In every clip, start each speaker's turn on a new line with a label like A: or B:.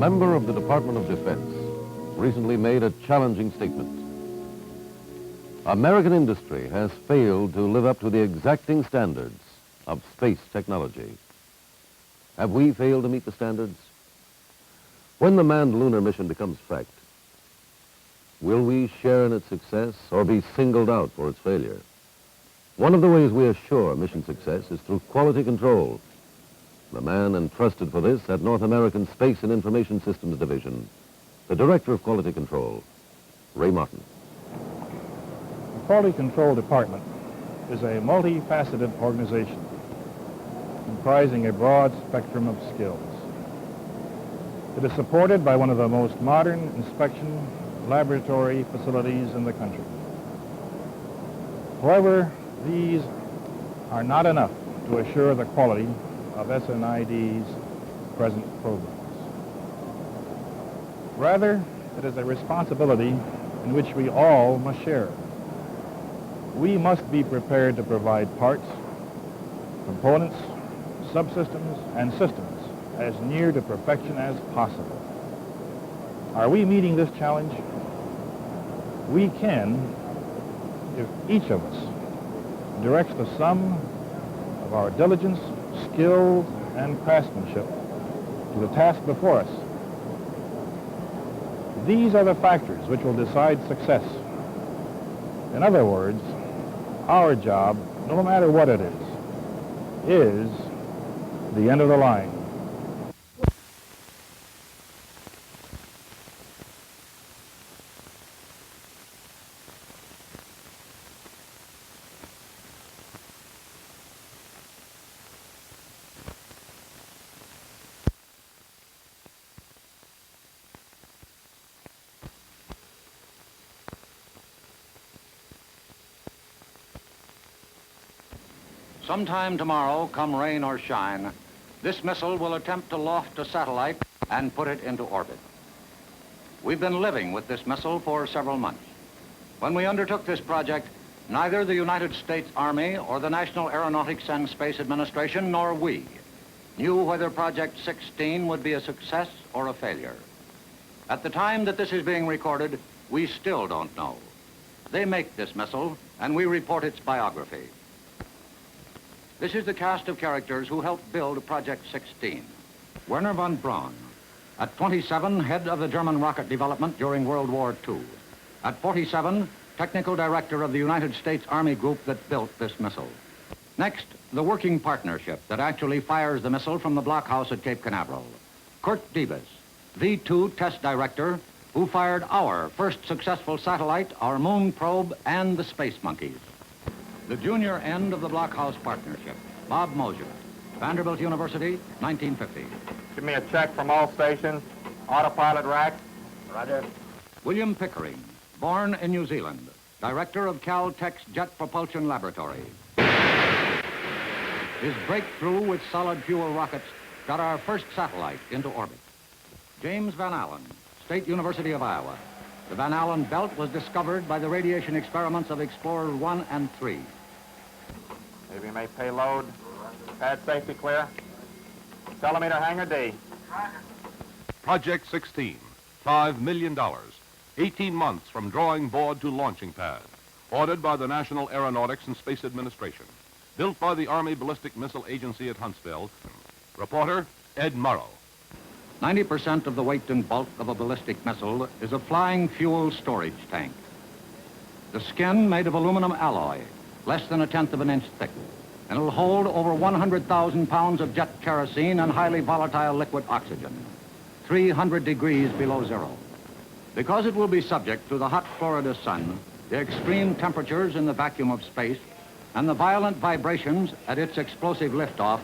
A: member of the Department of Defense recently made a challenging statement. American industry has failed to live up to the exacting standards of space technology. Have we failed to meet the standards? When the manned lunar mission becomes fact, will we share in its success or be singled out for its failure? One of the ways we assure mission success is through quality control. The man entrusted for this at North American Space and Information Systems Division, the Director of Quality Control, Ray Martin.
B: The Quality Control Department is a multifaceted organization comprising a broad spectrum of skills. It is supported by one of the most modern inspection laboratory facilities in the country. However, these are not enough to assure the quality of SNID's present programs. Rather, it is a responsibility in which we all must share. We must be prepared to provide parts, components, subsystems, and systems as near to perfection as possible. Are we meeting this challenge? We can if each of us directs the sum of our diligence, skill, and craftsmanship to the task before us. These are the factors which will decide success. In other words, our job, no matter what it is the end of the line.
C: Sometime tomorrow, come rain or shine, this missile will attempt to loft a satellite and put it into orbit. We've been living with this missile for several months. When we undertook this project, neither the United States Army or the National Aeronautics and Space Administration nor we knew whether Project 16 would be a success or a failure. At the time that this is being recorded, we still don't know. They make this missile, and we report its biography. This is the cast of characters who helped build Project 16. Wernher von Braun, at 27, head of the German rocket development during World War II. At 47, technical director of the United States Army group that built this missile. Next, the working partnership that actually fires the missile from the blockhouse at Cape Canaveral. Kurt Diebes, V-2 test director, who fired our first successful satellite, our moon probe, and the Space Monkeys. The junior end of the blockhouse partnership, Bob Mosier, Vanderbilt University, 1950.
D: Give me a check from all stations. Autopilot rack. Roger.
C: William Pickering, born in New Zealand, director of Caltech's Jet Propulsion Laboratory. His breakthrough with solid fuel rockets got our first satellite into orbit. James Van Allen, State University of Iowa. The Van Allen belt was discovered by the radiation experiments of Explorer 1 and 3.
D: Navy may payload. Pad safety clear. Telemeter hangar D.
E: Project 16, $5 million. 18 months from drawing board to launching pad. Ordered by the National Aeronautics and Space Administration. Built by the Army Ballistic Missile Agency at Huntsville. Reporter, Ed Murrow.
C: 90% of the weight and bulk of a ballistic missile is a flying fuel storage tank. The skin made of aluminum alloy, less than 1/10 of an inch thick, and it'll hold over 100,000 pounds of jet kerosene and highly volatile liquid oxygen, 300 degrees below zero. Because it will be subject to the hot Florida sun, the extreme temperatures in the vacuum of space, and the violent vibrations at its explosive liftoff,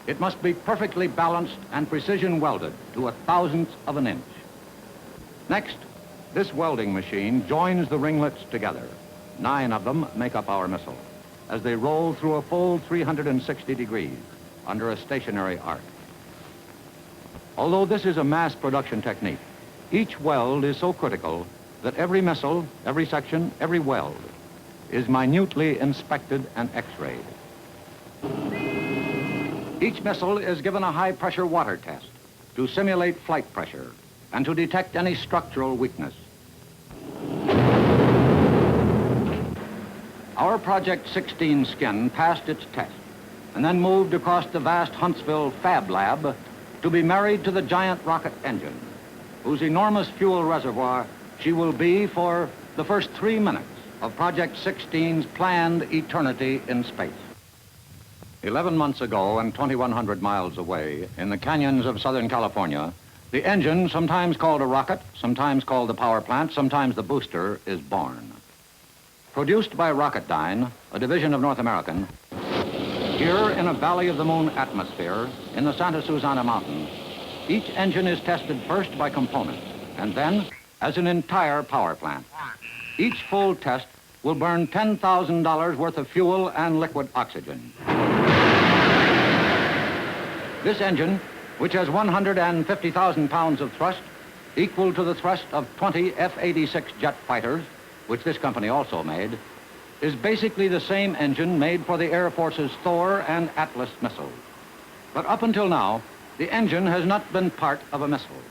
C: it must be perfectly balanced and precision welded to 1/1000th of an inch. Next, this welding machine joins the ringlets together. 9 of them make up our missile as they roll through a full 360 degrees under a stationary arc. Although this is a mass production technique, each weld is so critical that every missile, every section, every weld is minutely inspected and x-rayed. Each missile is given a high-pressure water test to simulate flight pressure and to detect any structural weakness. Our Project 16 skin passed its test and then moved across the vast Huntsville Fab Lab to be married to the giant rocket engine, whose enormous fuel reservoir she will be for the first 3 minutes of Project 16's planned eternity in space. 11 months ago and 2,100 miles away in the canyons of Southern California, the engine, sometimes called a rocket, sometimes called the power plant, sometimes the booster, is born. Produced by Rocketdyne, a division of North American, here in a Valley of the Moon atmosphere in the Santa Susana Mountains, each engine is tested first by components and then as an entire power plant. Each full test will burn $10,000 worth of fuel and liquid oxygen. This engine, which has 150,000 pounds of thrust, equal to the thrust of 20 F-86 jet fighters, which this company also made, is basically the same engine made for the Air Force's Thor and Atlas missiles. But up until now, the engine has not been part of a missile.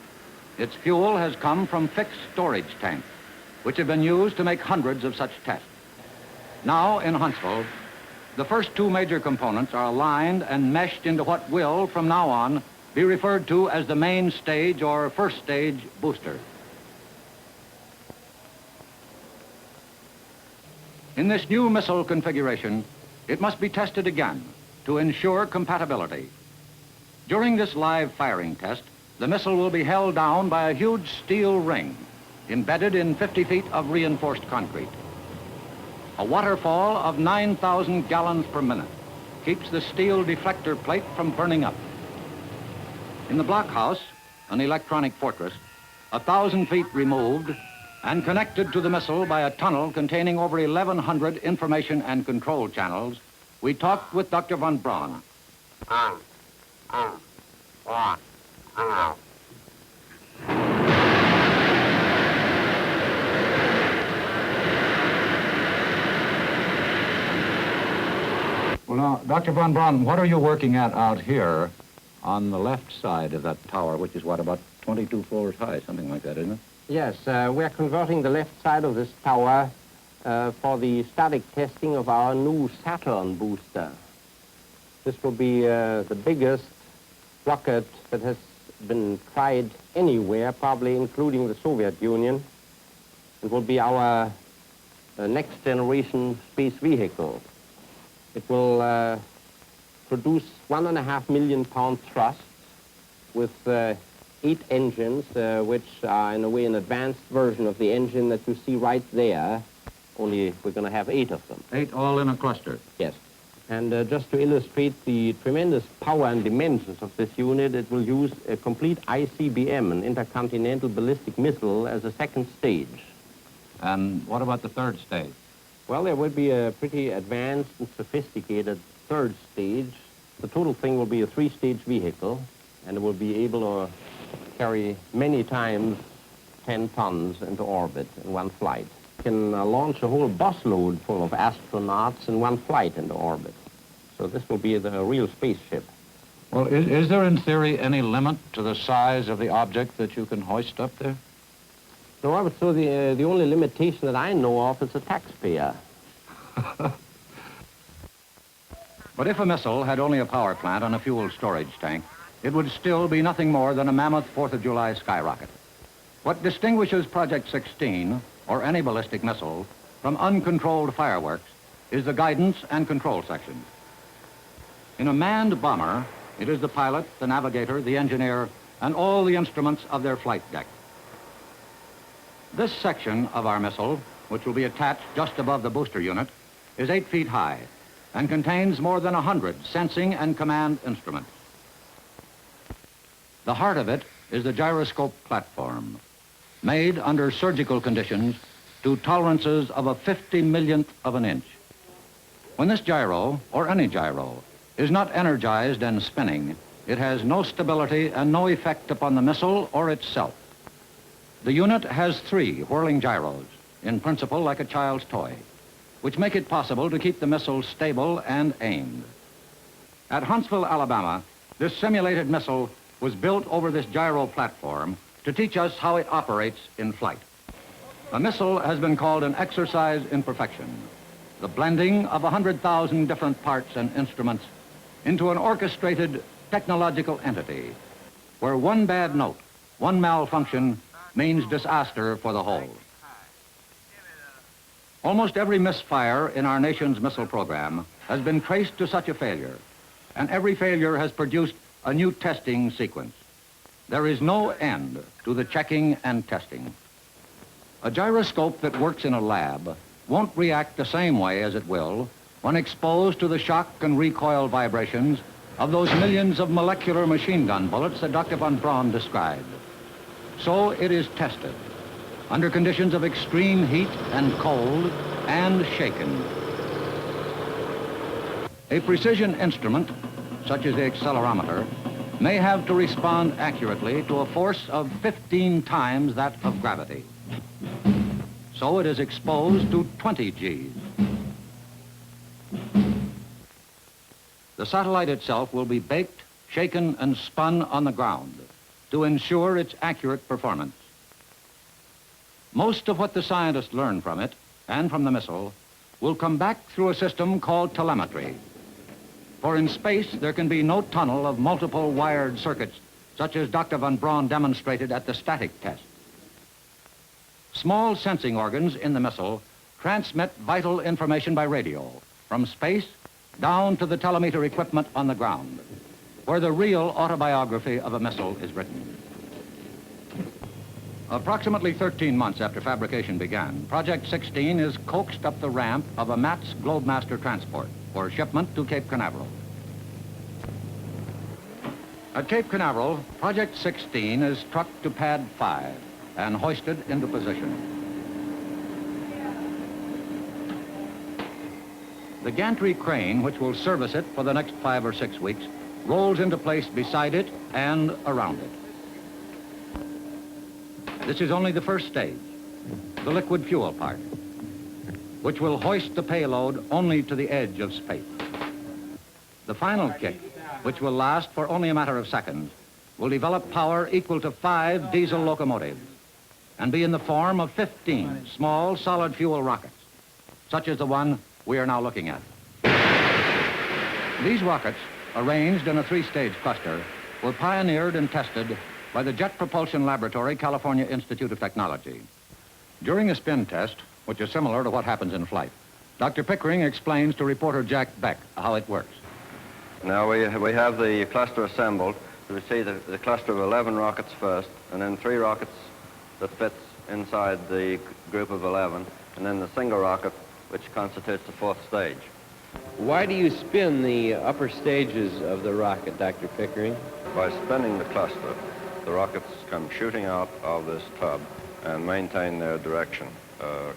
C: Its fuel has come from fixed storage tanks, which have been used to make hundreds of such tests. Now, in Huntsville, the first two major components are aligned and meshed into what will, from now on, be referred to as the main stage or first stage booster. In this new missile configuration, it must be tested again to ensure compatibility. During this live firing test, the missile will be held down by a huge steel ring embedded in 50 feet of reinforced concrete. A waterfall of 9,000 gallons per minute keeps the steel deflector plate from burning up. In the blockhouse, an electronic fortress, 1,000 feet removed and connected to the missile by a tunnel containing over 1,100 information and control channels, we talked with Dr. von Braun. Well, now, Dr. von Braun, what are you working at out here on the left side of that tower, which is, what, about 22 floors high, something like that, isn't it?
F: Yes, we're converting the left side of this tower for the static testing of our new Saturn booster. This will be the biggest rocket that has been tried anywhere, probably including the Soviet Union. It will be our next generation space vehicle. It will produce 1.5 million pound thrusts with 8 engines, which are in a way an advanced version of the engine that you see right there, only we're going to have 8 of them.
C: 8 all in a cluster?
F: Yes. And just to illustrate the tremendous power and dimensions of this unit, it will use a complete ICBM, an intercontinental ballistic missile, as a second stage.
C: And what about the third stage?
F: Well, there will be a pretty advanced and sophisticated third stage. The total thing will be a 3-stage vehicle, and it will be able to carry many times 10 tons into orbit in one flight. It can launch a whole busload full of astronauts in one flight into orbit. So this will be the real spaceship.
C: Well, is there in theory any limit to the size of the object that you can hoist up there?
F: No, Robert, so the only limitation that I know of is the taxpayer.
C: But if a missile had only a power plant and a fuel storage tank, it would still be nothing more than a mammoth 4th of July skyrocket. What distinguishes Project 16, or any ballistic missile, from uncontrolled fireworks is the guidance and control section. In a manned bomber, it is the pilot, the navigator, the engineer, and all the instruments of their flight deck. This section of our missile, which will be attached just above the booster unit, is 8 feet high and contains more than 100 sensing and command instruments. The heart of it is the gyroscope platform, made under surgical conditions to tolerances of a 50/millionth of an inch. When this gyro, or any gyro, is not energized and spinning, it has no stability and no effect upon the missile or itself. The unit has 3 whirling gyros, in principle like a child's toy, which make it possible to keep the missile stable and aimed. At Huntsville, Alabama, this simulated missile was built over this gyro platform to teach us how it operates in flight. A missile has been called an exercise in perfection, the blending of 100,000 different parts and instruments into an orchestrated technological entity where one bad note, one malfunction means disaster for the whole. Almost every misfire in our nation's missile program has been traced to such a failure, and every failure has produced a new testing sequence. There is no end to the checking and testing. A gyroscope that works in a lab won't react the same way as it will when exposed to the shock and recoil vibrations of those millions of molecular machine gun bullets that Dr. von Braun described. So it is tested under conditions of extreme heat and cold and shaken. A precision instrument, such as the accelerometer, may have to respond accurately to a force of 15 times that of gravity. So it is exposed to 20 Gs. The satellite itself will be baked, shaken, and spun on the ground to ensure its accurate performance. Most of what the scientists learn from it and from the missile will come back through a system called telemetry. For in space, there can be no tunnel of multiple wired circuits, such as Dr. von Braun demonstrated at the static test. Small sensing organs in the missile transmit vital information by radio from space down to the telemeter equipment on the ground, where the real autobiography of a missile is written. Approximately 13 months after fabrication began, Project 16 is coaxed up the ramp of a MATS Globemaster transport for shipment to Cape Canaveral. At Cape Canaveral, Project 16 is trucked to Pad 5 and hoisted into position. The gantry crane, which will service it for the next 5 or 6 weeks, rolls into place beside it and around it. This is only the first stage, the liquid fuel part, which will hoist the payload only to the edge of space. The final kick, which will last for only a matter of seconds, will develop power equal to 5 diesel locomotives and be in the form of 15 small solid fuel rockets, such as the one we are now looking at. These rockets, arranged in a 3-stage cluster, were pioneered and tested by the Jet Propulsion Laboratory, California Institute of Technology. During a spin test, which is similar to what happens in flight, Dr. Pickering explains to reporter Jack Beck how it works.
G: Now we have the cluster assembled. We see the cluster of 11 rockets first, and then 3 rockets that fits inside the group of 11, and then the single rocket, which constitutes the 4th stage.
H: Why do you spin the upper stages of the rocket, Dr. Pickering?
G: By spinning the cluster, the rockets come shooting out of this tub and maintain their direction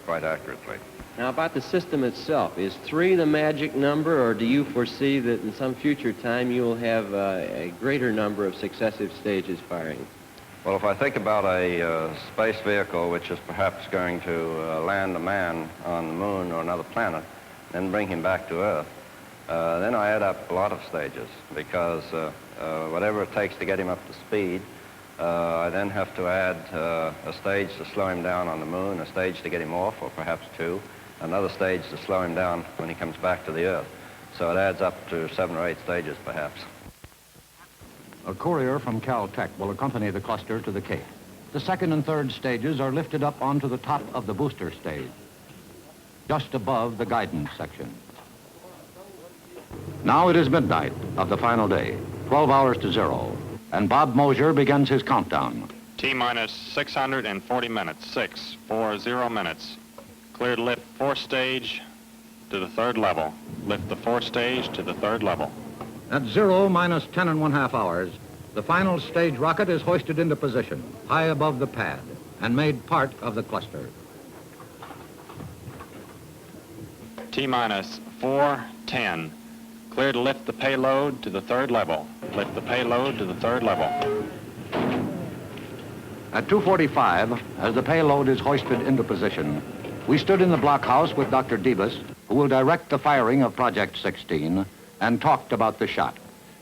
G: quite accurately.
H: Now, about the system itself, is 3 the magic number, or do you foresee that in some future time you will have a greater number of successive stages firing?
G: Well, if I think about a space vehicle which is perhaps going to land a man on the moon or another planet, then bring him back to Earth, then I add up a lot of stages, because whatever it takes to get him up to speed, I then have to add a stage to slow him down on the moon, a stage to get him off, or perhaps 2, another stage to slow him down when he comes back to the Earth. So it adds up to 7 or 8 stages, perhaps.
C: A courier from Caltech will accompany the cluster to the Cape. The 2nd and 3rd stages are lifted up onto the top of the booster stage, just above the guidance section. Now it is midnight of the final day, 12 hours to 0, and Bob Mosier begins his countdown.
D: T-minus 640 minutes, 640 minutes. Cleared lift 4th stage to the 3rd level. Lift the 4th stage to the 3rd level.
C: At 0 minus 10 1/2 hours, the final stage rocket is hoisted into position, high above the pad, and made part of the cluster.
D: T-minus 410. Clear to lift the payload to the 3rd level. Lift the payload to the 3rd level.
C: At 2:45, as the payload is hoisted into position, we stood in the blockhouse with Dr. Debus, who will direct the firing of Project 16, and talked about the shot.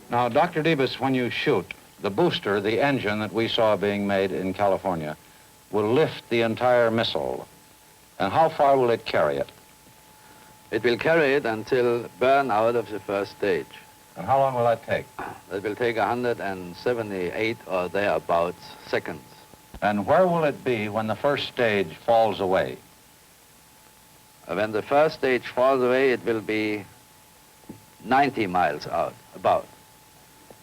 C: Now, Dr. Debus, when you shoot, The booster, the engine that we saw being made in California, will lift the entire missile. And how far will it carry it?
I: It will carry it until burn out of the first stage.
C: And how long will that take?
I: That will take 178 or thereabouts seconds.
C: And where will it be when the first stage falls away?
I: When the first stage falls away, it will be 90 miles out, about.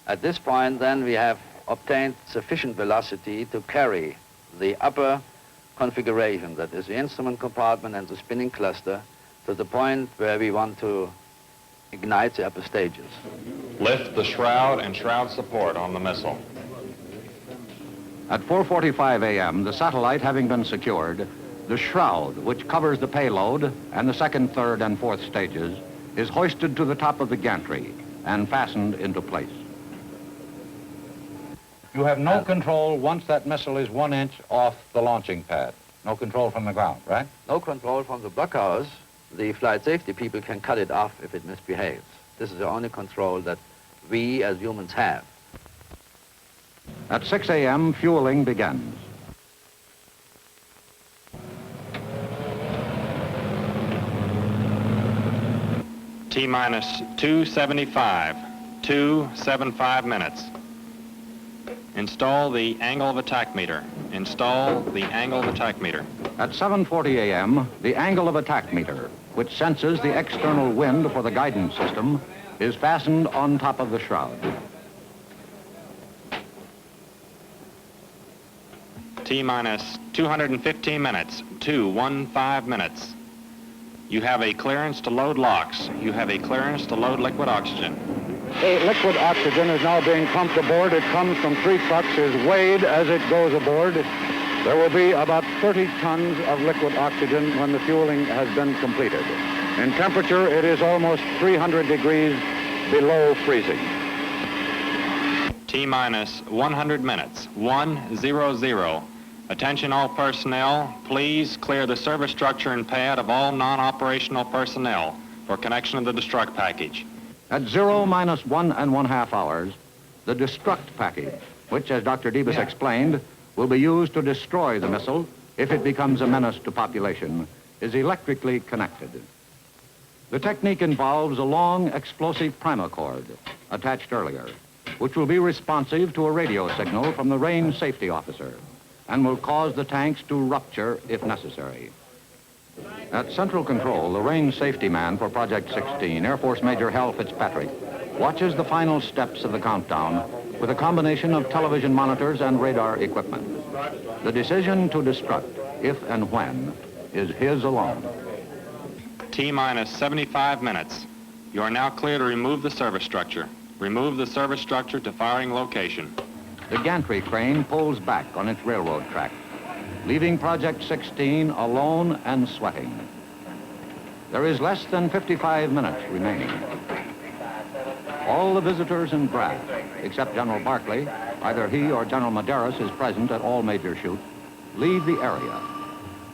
I: At this point, then, we have obtained sufficient velocity to carry the upper configuration, that is the instrument compartment and the spinning cluster, to the point where we want to ignite the upper stages.
D: Lift the shroud and shroud support on the missile.
C: At 4:45 a.m., the satellite having been secured, the shroud, which covers the payload and the second, third, and fourth stages, is hoisted to the top of the gantry and fastened into place. You have no control once that missile is 1 inch off the launching pad. No control from the ground, right?
I: No control from the blockhouse. The flight safety people can cut it off if it misbehaves. This is the only control that we as humans have.
C: At 6 a.m., fueling begins.
D: T-minus 275, 275 minutes. Install the angle of attack meter. Install the angle of attack meter.
C: At 7:40 a.m., the angle of attack meter, which senses the external wind for the guidance system, is fastened on top of the shroud.
D: T-minus 215 minutes, 215 minutes. You have a clearance to load locks. You have a clearance to load liquid oxygen.
J: The liquid oxygen is now being pumped aboard. It comes from 3 trucks, is weighed as it goes aboard. There will be about 30 tons of liquid oxygen when the fueling has been completed. In temperature, it is almost 300 degrees below freezing.
D: T-minus 100 minutes, 100. Attention all personnel, please clear the service structure and pad of all non-operational personnel for connection of the destruct package.
C: At 0 minus 1½ hours, the destruct package, which, as Dr. Debus explained, will be used to destroy the missile if it becomes a menace to population, is electrically connected. The technique involves a long explosive primer cord attached earlier, which will be responsive to a radio signal from the range safety officer and will cause the tanks to rupture if necessary. At Central Control, the range safety man for Project 16, Air Force Major Hal Fitzpatrick, watches the final steps of the countdown with a combination of television monitors and radar equipment. The decision to destruct, if and when, is his alone.
D: T-minus 75 minutes. You are now clear to remove the service structure. Remove the service structure to firing location.
C: The gantry crane pulls back on its railroad track, leaving Project 16 alone and sweating. There is less than 55 minutes remaining. All the visitors and brass, except General Barclay, either he or General Medeiros is present at all major shoots, leave the area.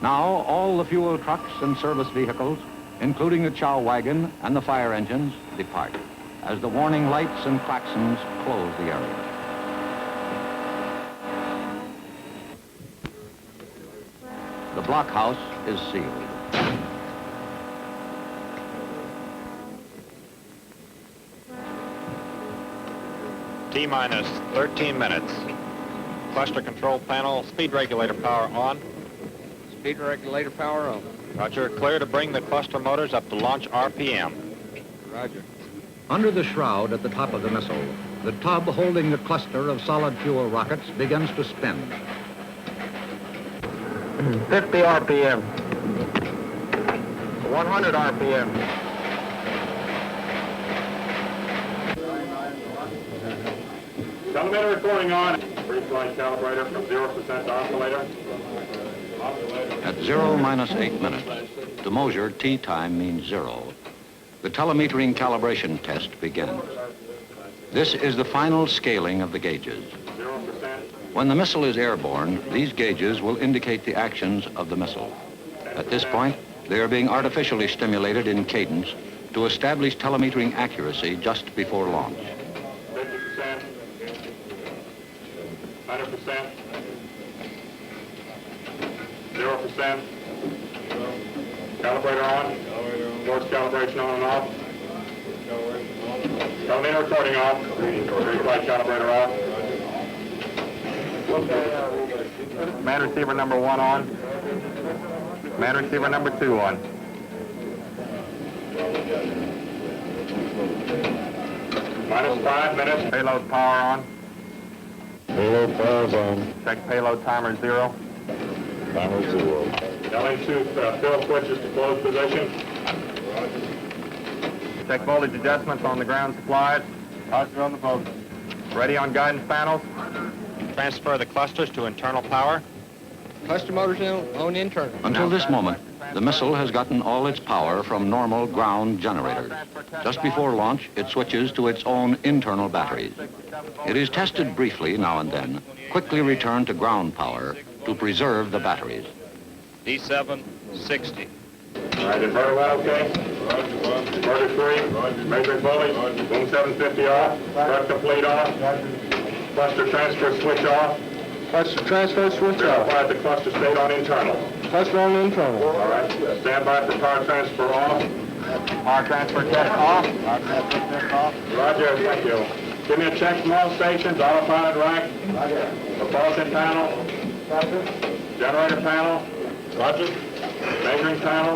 C: Now all the fuel trucks and service vehicles, including the chow wagon and the fire engines, depart as the warning lights and klaxons close the area. The blockhouse is sealed.
D: T-minus 13 minutes. Cluster control panel, speed regulator power on.
H: Speed regulator power on.
D: Roger, clear to bring the cluster motors up to launch RPM.
H: Roger.
C: Under the shroud at the top of the missile, the tub holding the cluster of solid fuel rockets begins to spin.
J: 50 RPM. 100 RPM.
B: Telemeter recording on. Pre-flight calibrator from 0% oscillator.
C: At 0 minus 8 minutes, to Mosier, T time means 0. The telemetering calibration test begins. This is the final scaling of the gauges.
B: 0%.
C: When the missile is airborne, these gauges will indicate the actions of the missile. At this point, they are being artificially stimulated in cadence to establish telemetering accuracy just before launch.
B: 50%. 100%. 0%. Calibrator on. Force calibration on and off. Telemeter recording off. Flight calibrator off. Man receiver number 1 on. Man receiver number 2 on. -5 minutes. Payload power on.
J: Payload power's on.
B: Check payload timer 0.
J: Timer 0.
B: LA2 fill switches to closed position. Check voltage adjustments on the ground supplies. Roger on the boat. Ready on guidance panels.
D: Transfer the clusters to internal power.
K: Cluster motors on internal.
C: Until this moment, the missile has gotten all its power from normal ground generators. Just before launch, it switches to its own internal batteries. It is tested briefly now and then, quickly returned to ground power to preserve the batteries.
D: D7, 60.
B: All right, inverter well, okay? Inverter 3, measuring voltage, boom 750 off, truck complete off, cluster transfer switch off.
K: Cluster transfer switch off.
B: Verify the cluster state on internal.
K: Cluster on internal.
B: All right, stand by for power transfer off. Power transfer test off. Power transfer test off. Roger, thank you. Give me a check from all stations, autopilot rack. Roger. Propulsion panel. Roger. Generator panel. Roger. Measuring panel.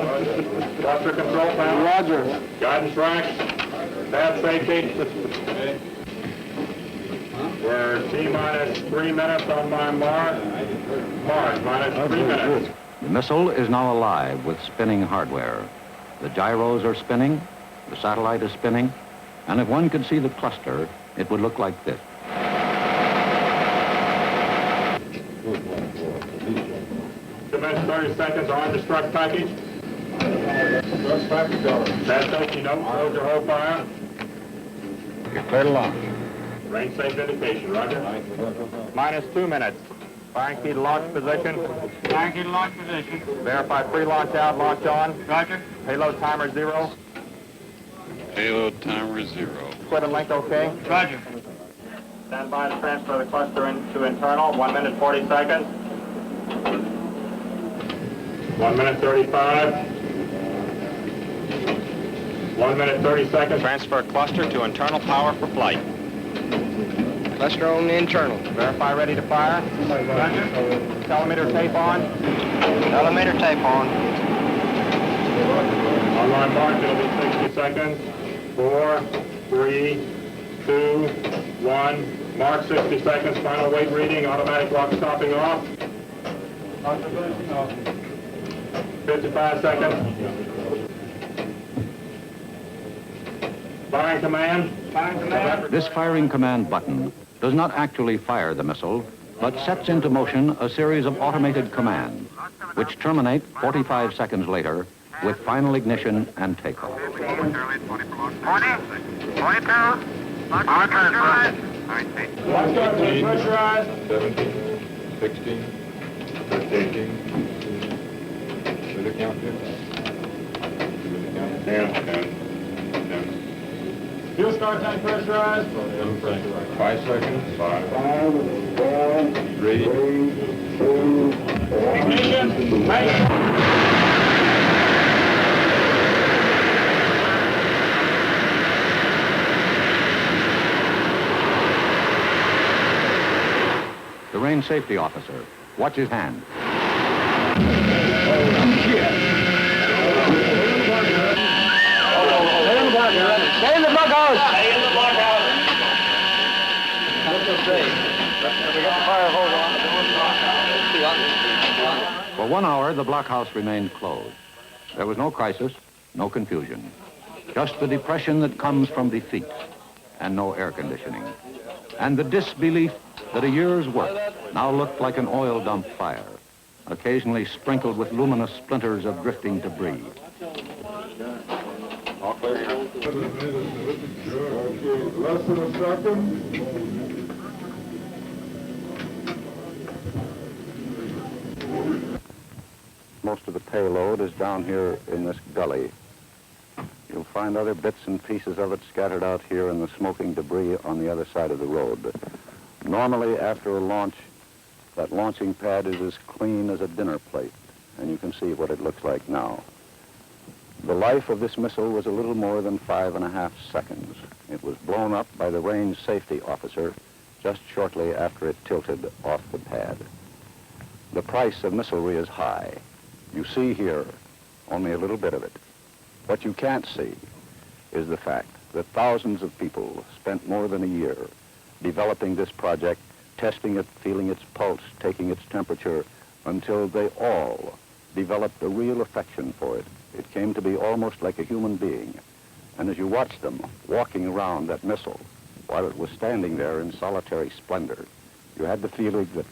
B: Cluster control panel.
K: Roger.
B: Guidance racks. Pad safety. We're T-minus 3 minutes on my mark. Mark, minus 3 minutes.
C: The missile is now alive with spinning hardware. The gyros are spinning, the satellite is spinning, and if one could see the cluster, it would look like this.
B: 2 minutes, 30 seconds on destruct package. Pad safety note, close your whole fire.
J: You're clear to launch.
B: Range safe indication, roger. Minus 2 minutes. Firing key to launch position. Firing key to launch position. Verify pre-launch out, launch on. Roger. Payload timer 0.
D: Payload timer 0.
B: Equipment length okay. Roger. Stand by to transfer the cluster into internal. 1 minute 40 seconds. 1 minute 35. 1 minute 30 seconds.
D: Transfer cluster to internal power for flight.
K: Cluster on the internal.
B: Verify ready to fire. Roger. Telemeter tape on.
K: Telemeter tape on.
B: On my mark, it'll be 60 seconds. 4, 3, 2, 1. Mark 60 seconds. Final weight reading. Automatic clock stopping off. 55 seconds. Firing command. Firing command.
C: This firing command button does not actually fire the missile, but sets into motion a series of automated commands, which terminate 45 seconds later with final ignition and takeoff.
B: 20, 22, power transfer. 19. Pressurized.
J: 17, 16, 18. Should it count
B: 10. Fuel start tank pressurized.
J: 5 seconds. 5, 3, 2,
B: Ignition.
C: The range safety officer, watch his hand.
K: Stay in the blockhouse!
B: Stay in the blockhouse.
C: For 1 hour, the blockhouse remained closed. There was no crisis, no confusion. Just the depression that comes from defeat, and no air conditioning. And the disbelief that a year's work now looked like an oil dump fire, occasionally sprinkled with luminous splinters of drifting debris.
J: Less than a second.
L: Most of the payload is down here in this gully. You'll find other bits and pieces of it scattered out here in the smoking debris on the other side of the road. Normally, after a launch, That launching pad is as clean as a dinner plate, and you can see what it looks like now. The life of this missile was a little more than 5.5 seconds. It was blown up by the range safety officer just shortly after it tilted off the pad. The price of missilery is high. You see here only a little bit of it. What you can't see is the fact that thousands of people spent more than a year developing this project, testing it, feeling its pulse, taking its temperature, until they all developed a real affection for it. It came to be almost like a human being. And as you watched them walking around that missile while it was standing there in solitary splendor, you had the feeling that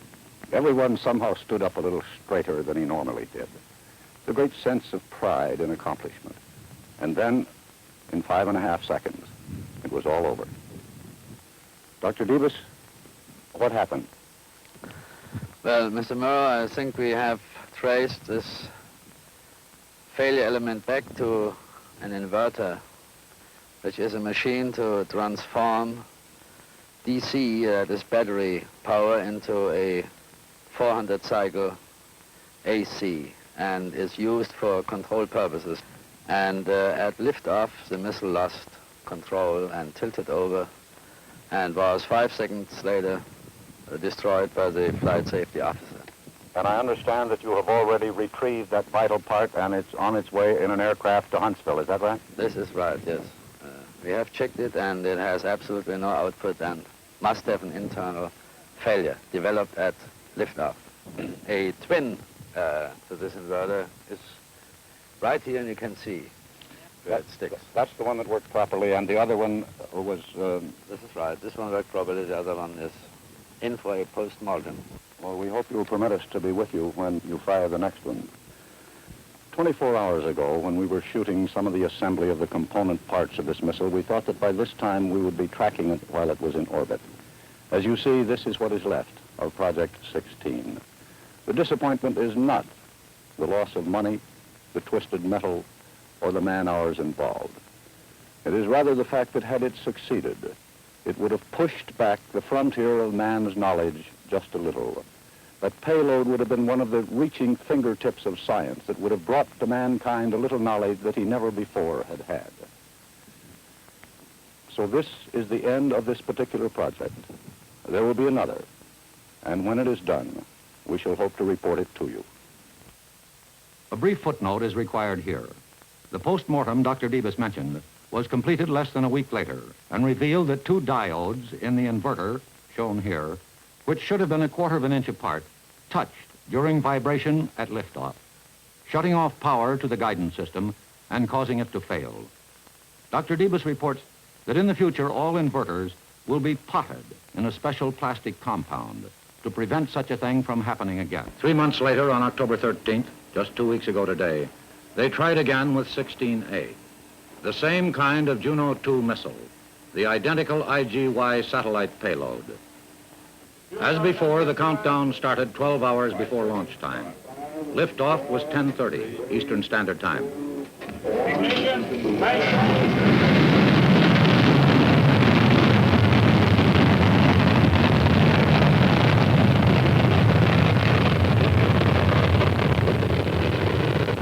L: everyone somehow stood up a little straighter than he normally did. The great sense of pride and accomplishment. And then, in 5.5 seconds, it was all over. Dr. Davis, what happened?
I: Well, Mr. Murrow, I think we have traced this failure element back to an inverter, which is a machine to transform DC, this battery power, into a 400 cycle AC, and is used for control purposes. And at liftoff, the missile lost control and tilted over, and was 5 seconds later destroyed by the flight safety officer.
L: And I understand that you have already retrieved that vital part and it's on its way in an aircraft to Huntsville, is that right?
I: This is right, yes. We have checked it, and it has absolutely no output and must have an internal failure developed at liftoff. A twin to this inverter is right here, and you can see where it sticks.
L: That's the one that worked properly, and the other one was...
I: This is right. This one worked properly. The other one is in for a post-mortem.
L: Well, we hope you'll permit us to be with you when you fire the next one. 24 hours ago, when we were shooting some of the assembly of the component parts of this missile, we thought that by this time we would be tracking it while it was in orbit. As you see, this is what is left of Project 16. The disappointment is not the loss of money, the twisted metal, or the man-hours involved. It is rather the fact that had it succeeded, it would have pushed back the frontier of man's knowledge just a little. That payload would have been one of the reaching fingertips of science that would have brought to mankind a little knowledge that he never before had had. So this is the end of this particular project. There will be another, and when it is done, we shall hope to report it to you.
C: A brief footnote is required here. The post-mortem Dr. Davis mentioned was completed less than a week later and revealed that 2 diodes in the inverter, shown here, which should have been 1/4 of an inch apart, touched during vibration at liftoff, shutting off power to the guidance system and causing it to fail. Dr. Davis reports that in the future all inverters will be potted in a special plastic compound to prevent such a thing from happening again. 3 months later, on October 13th, just 2 weeks ago today, they tried again with 16A, the same kind of Juno 2 missile, the identical IGY satellite payload. As before, the countdown started 12 hours before launch time. Liftoff was 10:30 Eastern Standard Time.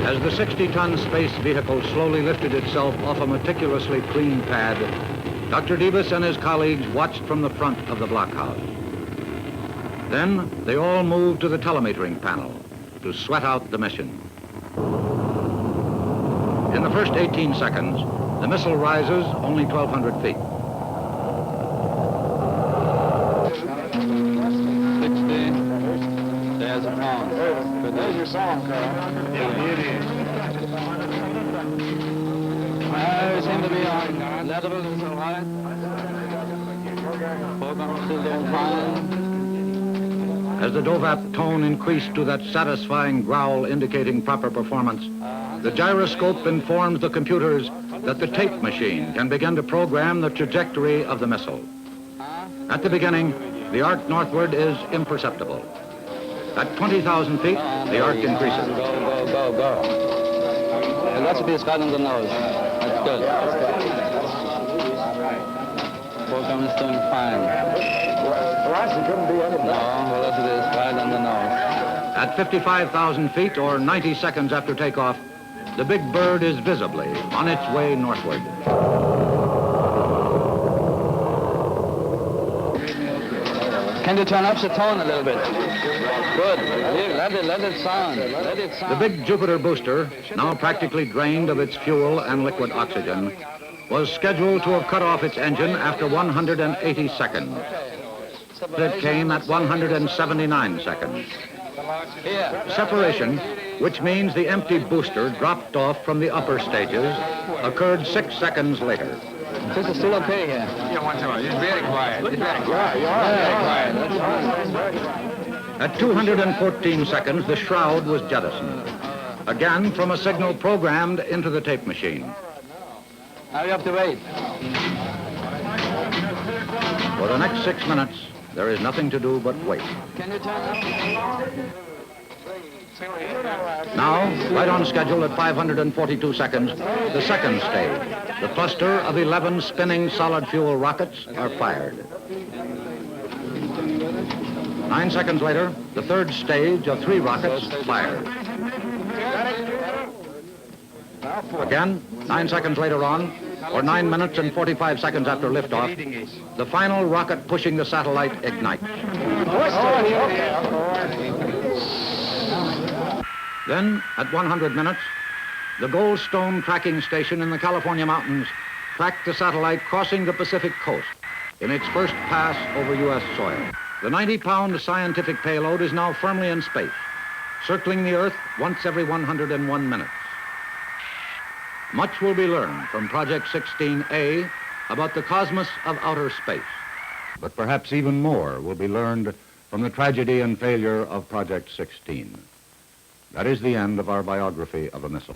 C: As the 60-ton space vehicle slowly lifted itself off a meticulously clean pad, Dr. Davis and his colleagues watched from the front of the blockhouse. Then they all moved to the telemetering panel to sweat out the mission. In the first 18 seconds, the missile rises only 1,200 feet.
I: 60. There's a pound.
K: There's your song, Carl.
I: Yeah, it is. I seem to be on level, is all right? Program still doing fine.
C: As the DOVAP tone increased to that satisfying growl indicating proper performance, the gyroscope informs the computers that the tape machine can begin to program the trajectory of the missile. At the beginning, the arc northward is imperceptible. At 20,000 feet, the arc increases.
I: Go. And that's a bit right on the nose. That's good. Program is doing fine.
K: Rossi couldn't be any better.
I: No, well, it is right on the nose.
C: At 55,000 feet or 90 seconds after takeoff, the big bird is visibly on its way northward.
I: Can you turn up the tone a little bit? Good. Let it sound. Let it sound.
C: The big Jupiter booster, now practically drained of its fuel and liquid oxygen, was scheduled to have cut off its engine after 180 seconds. It came at 179 seconds. Separation, which means the empty booster dropped off from the upper stages, occurred 6 seconds later.
I: This is still okay here.
K: Yeah, one time. It's very quiet. It's very quiet.
I: Very quiet.
C: At 214 seconds, the shroud was jettisoned, again from a signal programmed into the tape machine.
I: Now you have to wait.
C: For the next 6 minutes, there is nothing to do but wait.
I: Can you turn up?
C: Now, right on schedule at 542 seconds, the second stage. The cluster of 11 spinning solid fuel rockets are fired. 9 seconds later, the third stage of 3 rockets fired. Again, 9 seconds later on, or 9 minutes and 45 seconds after liftoff, the final rocket pushing the satellite ignites. Then, at 100 minutes, the Goldstone tracking station in the California mountains tracked the satellite crossing the Pacific coast in its first pass over U.S. soil. The 90-pound scientific payload is now firmly in space, circling the Earth once every 101 minutes. Much will be learned from Project 16A about the cosmos of outer space. But perhaps even more will be learned from the tragedy and failure of Project 16. That is the end of our biography of a missile.